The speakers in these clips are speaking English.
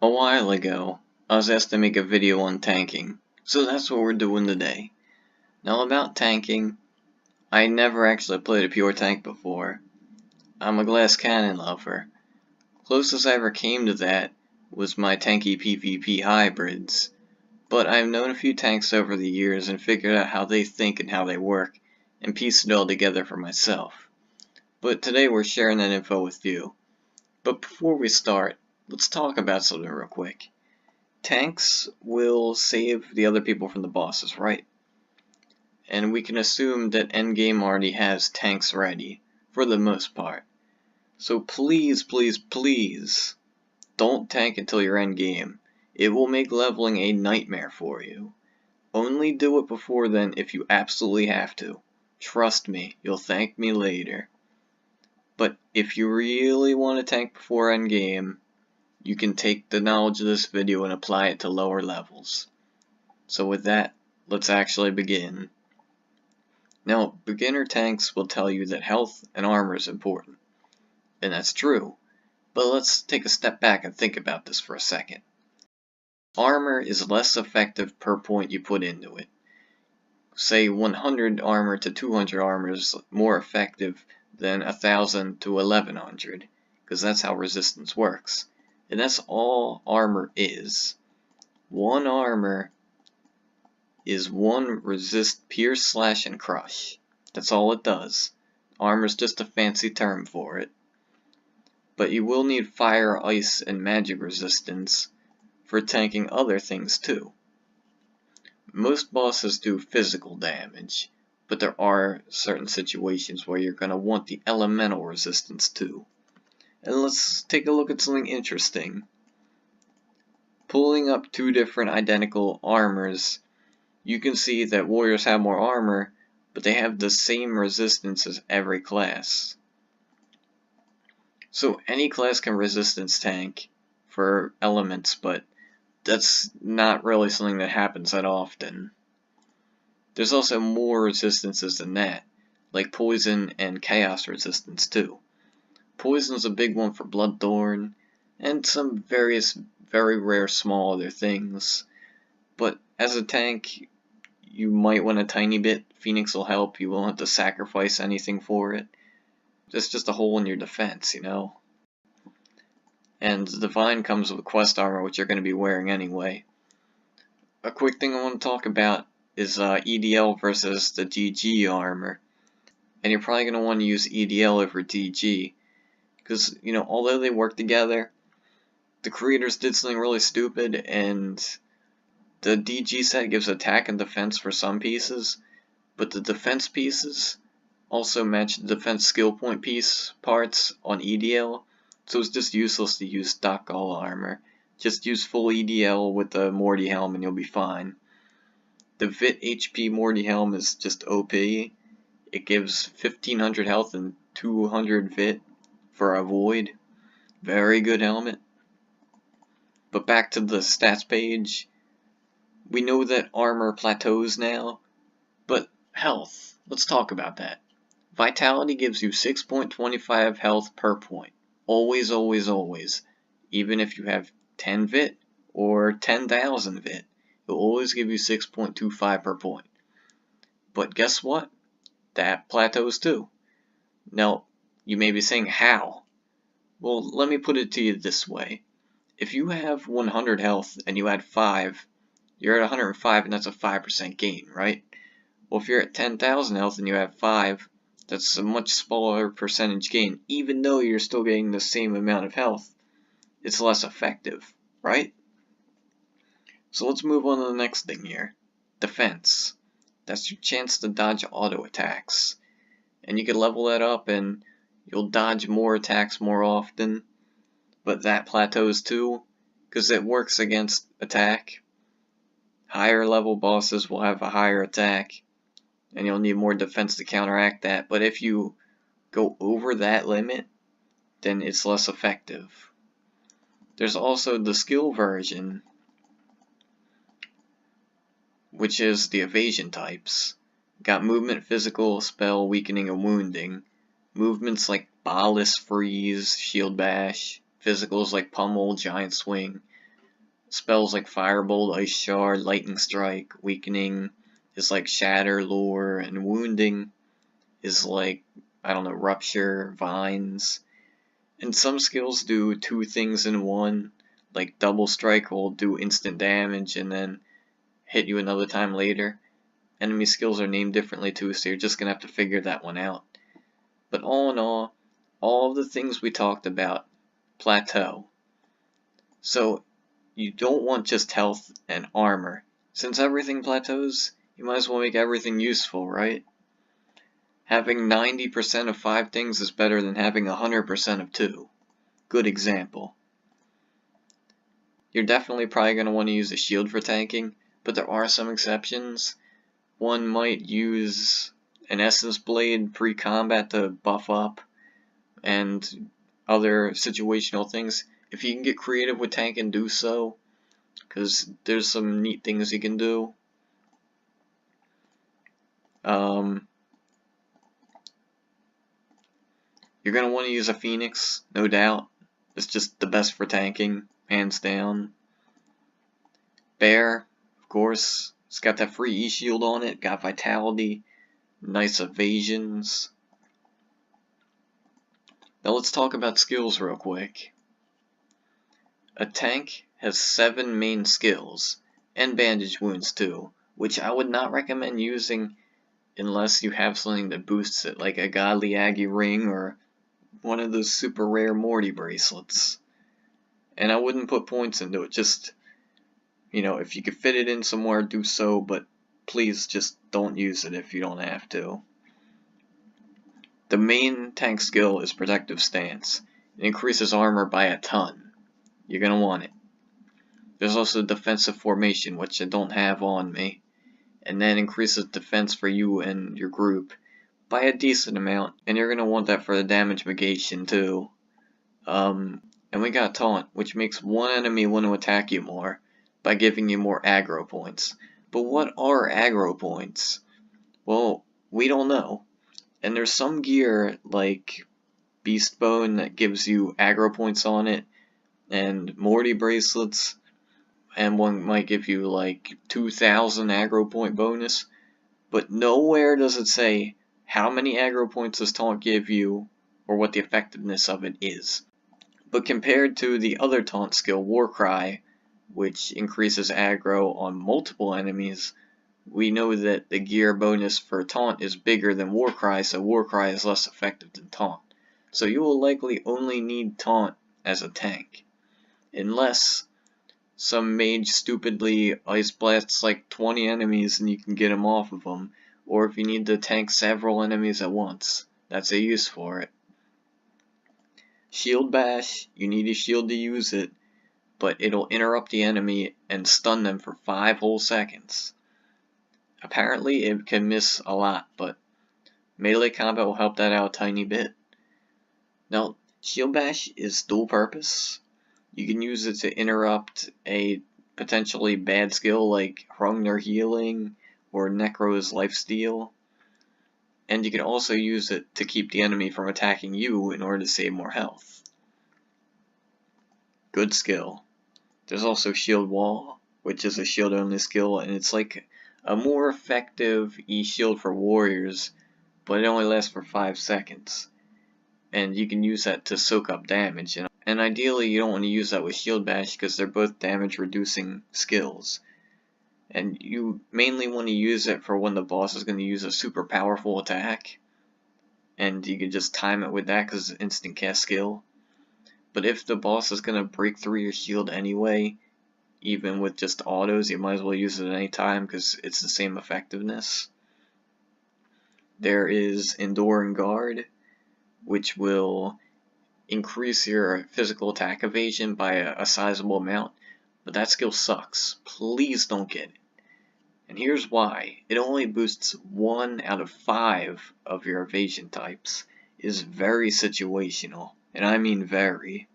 A while ago, I was asked to make a video on tanking, so that's what we're doing today. Now about tanking, I never actually played a pure tank before. I'm a glass cannon lover. Closest I ever came to that was my tanky PvP hybrids, but I've known a few tanks over the years and figured out how they think and how they work, and pieced it all together for myself. But today we're sharing that info with you. But before we start, let's talk about something real quick. Tanks will save the other people from the bosses, right? And we can assume that endgame already has tanks ready, for the most part. So please, please, please, don't tank until you're endgame. It will make leveling a nightmare for you. Only do it before then if you absolutely have to. Trust me, you'll thank me later. But if you really want to tank before endgame, you can take the knowledge of this video and apply it to lower levels. So with that, let's actually begin. Now, beginner tanks will tell you that health and armor is important. And that's true. But let's take a step back and think about this for a second. Armor is less effective per point you put into it. Say 100 armor to 200 armor is more effective than 1000 to 1100, because that's how resistance works. And that's all armor is. One armor is one resist, pierce, slash, and crush. That's all it does. Armor's just a fancy term for it. But you will need fire, ice, and magic resistance for tanking other things too. Most bosses do physical damage, but there are certain situations where you're going to want the elemental resistance too. And let's take a look at something interesting. Pulling up two different identical armors, you can see that warriors have more armor, but they have the same resistance as every class. So any class can resistance tank for elements, but that's not really something that happens that often. There's also more resistances than that, like poison and chaos resistance too. Poison's a big one for Bloodthorn, and some various very rare small other things. But as a tank, you might want a tiny bit. Phoenix will help, you won't have to sacrifice anything for it. It's just a hole in your defense, you know? And Divine comes with quest armor, which you're going to be wearing anyway. A quick thing I want to talk about is EDL versus the DG armor. And you're probably going to want to use EDL over DG. Because, you know, although they work together, the creators did something really stupid, and the DG set gives attack and defense for some pieces, but the defense pieces also match the defense skill point piece parts on EDL, so it's just useless to use stock all armor. Just use full EDL with the Morty helm and you'll be fine. The Vit HP Morty helm is just OP. It gives 1500 health and 200 Vit for a void. Very good helmet. But back to the stats page. We know that armor plateaus now, but health, let's talk about that. Vitality gives you 6.25 health per point. Always, always, always. Even if you have 10 Vit or 10,000 Vit, it will always give you 6.25 per point. But guess what? That plateaus too. Now, you may be saying, how? Well, let me put it to you this way. If you have 100 health and you add 5, you're at 105 and that's a 5% gain, right? Well, if you're at 10,000 health and you have 5, that's a much smaller percentage gain. Even though you're still getting the same amount of health, it's less effective, right? So let's move on to the next thing here. Defense. That's your chance to dodge auto attacks. And you can level that up and you'll dodge more attacks more often. But that plateaus too, because it works against attack. Higher level bosses will have a higher attack, and you'll need more defense to counteract that. But if you go over that limit, then it's less effective. There's also the skill version, which is the evasion types. Got movement, physical, spell, weakening, and wounding. Movements like Ballast, Freeze, Shield Bash. Physicals like Pummel, Giant Swing. Spells like Firebolt, Ice Shard, Lightning Strike, Weakening is like Shatter, Lure, and Wounding is like, I don't know, Rupture, Vines. And some skills do two things in one, like Double Strike will do instant damage and then hit you another time later. Enemy skills are named differently too, so you're just going to have to figure that one out. But all in all of the things we talked about plateau. So you don't want just health and armor. Since everything plateaus, you might as well make everything useful, right? Having 90% of 5 things is better than having 100% of 2. Good example. You're definitely probably going to want to use a shield for tanking, but there are some exceptions. One might use an Essence Blade pre-combat to buff up, and other situational things. If you can get creative with tanking, do so, because there's some neat things you can do. You're going to want to use a Phoenix, no doubt. It's just the best for tanking, hands down. Bear, of course, it's got that free E-shield on it, got vitality, nice evasions. Now let's talk about skills real quick. A tank has 7 main skills, and bandage wounds too, which I would not recommend using unless you have something that boosts it, like a Godly Aggie ring or one of those super rare Morty bracelets. And I wouldn't put points into it, just, you know, if you could fit it in somewhere, do so, but please just don't use it if you don't have to. The main tank skill is Protective Stance. It increases armor by a ton. You're going to want it. There's also Defensive Formation, which I don't have on me, and that increases defense for you and your group by a decent amount, and you're going to want that for the damage negation too. And we got Taunt, which makes one enemy want to attack you more by giving you more aggro points. But what are aggro points? Well, we don't know. And there's some gear like Beast Bone that gives you aggro points on it, and Morty bracelets, and one might give you like 2,000 aggro point bonus, but nowhere does it say how many aggro points does Taunt give you, or what the effectiveness of it is. But compared to the other Taunt skill, Warcry, which increases aggro on multiple enemies, we know that the gear bonus for Taunt is bigger than Warcry, so Warcry is less effective than Taunt. So you will likely only need Taunt as a tank, unless some mage stupidly ice blasts like 20 enemies and you can get them off of them, or if you need to tank several enemies at once. That's a use for it. Shield Bash, you need a shield to use it, but it'll interrupt the enemy and stun them for 5 whole seconds. Apparently it can miss a lot, but melee combat will help that out a tiny bit. Now, Shield Bash is dual purpose. You can use it to interrupt a potentially bad skill like Hrungnir Healing or Necro's Lifesteal. And you can also use it to keep the enemy from attacking you in order to save more health. Good skill. There's also Shield Wall, which is a shield only skill, and it's like a more effective E-shield for warriors, but it only lasts for 5 seconds. And you can use that to soak up damage, and ideally you don't want to use that with Shield Bash because they're both damage reducing skills. And you mainly want to use it for when the boss is going to use a super powerful attack, and you can just time it with that because it's an instant cast skill. But if the boss is going to break through your shield anyway, even with just autos, you might as well use it at any time because it's the same effectiveness. There is Enduring Guard, which will increase your physical attack evasion by a sizable amount, but that skill sucks. Please don't get it. And here's why. It only boosts 1 out of 5 of your evasion types. It is very situational, and I mean very.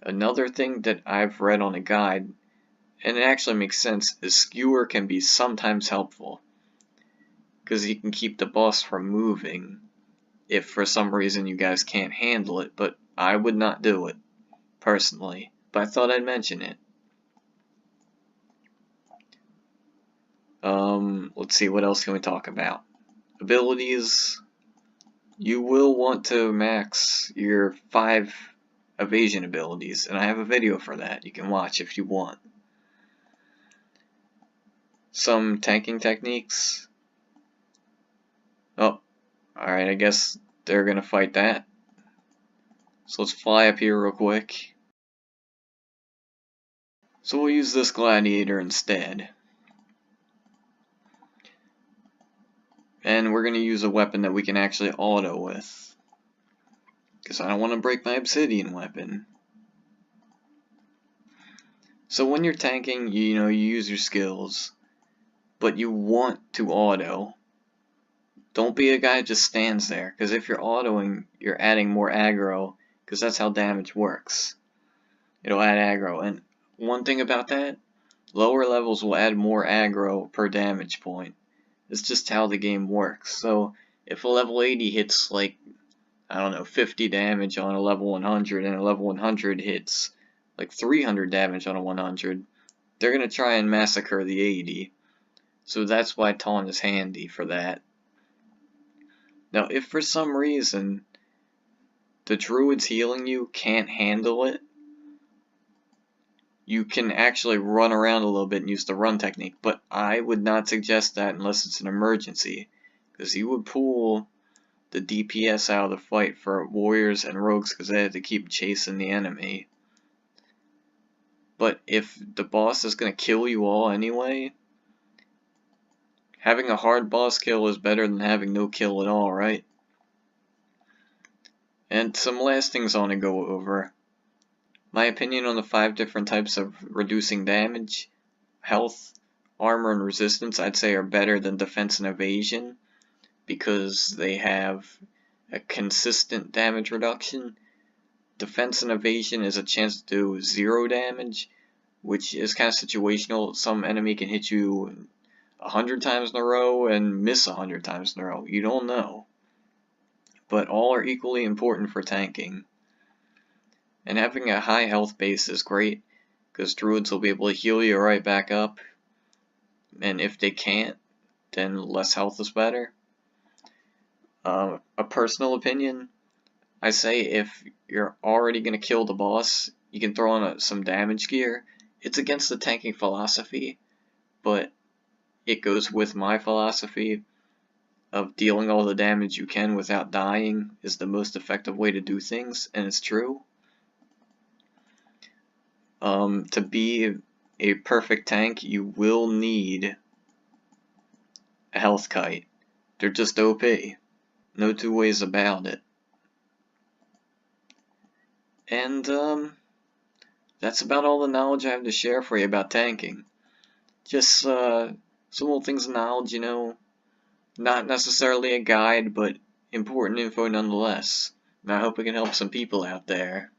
Another thing that I've read on a guide, and it actually makes sense, is Skewer can be sometimes helpful, because you can keep the boss from moving if for some reason you guys can't handle it, but I would not do it, personally, but I thought I'd mention it. Let's see, what else can we talk about? Abilities. You will want to max your 5 evasion abilities, and I have a video for that you can watch if you want. Some tanking techniques. Oh, alright, I guess they're gonna fight that. So let's fly up here real quick. So we'll use this gladiator instead. And we're gonna use a weapon that we can actually auto with, because I don't want to break my obsidian weapon. So when you're tanking, you use your skills, but you want to auto. Don't be a guy that just stands there, because if you're autoing, you're adding more aggro, because that's how damage works. It'll add aggro, and one thing about that, lower levels will add more aggro per damage point. It's just how the game works. So if a level 80 hits like, I don't know, 50 damage on a level 100, and a level 100 hits like 300 damage on a 100, they're going to try and massacre the 80. So that's why taunt is handy for that. Now if for some reason the druids healing you can't handle it, you can actually run around a little bit and use the run technique, but I would not suggest that unless it's an emergency, because you would pull the DPS out of the fight for warriors and rogues because they have to keep chasing the enemy. But if the boss is going to kill you all anyway, having a hard boss kill is better than having no kill at all, right? And some last things I want to go over. My opinion on the 5 different types of reducing damage: health, armor, and resistance, I'd say are better than defense and evasion, because they have a consistent damage reduction. Defense and evasion is a chance to do 0 damage, which is kind of situational. Some enemy can hit you 100 times in a row and miss 100 times in a row. You don't know. But all are equally important for tanking. And having a high health base is great, because druids will be able to heal you right back up. And if they can't, then less health is better. A personal opinion, I say if you're already going to kill the boss, you can throw on some damage gear. It's against the tanking philosophy, but it goes with my philosophy of dealing all the damage you can without dying is the most effective way to do things, and it's true. To be a perfect tank, you will need a health kite. They're just OP. No two ways about it. And, that's about all the knowledge I have to share for you about tanking. Just, some little things of knowledge, not necessarily a guide, but important info nonetheless. And I hope it can help some people out there.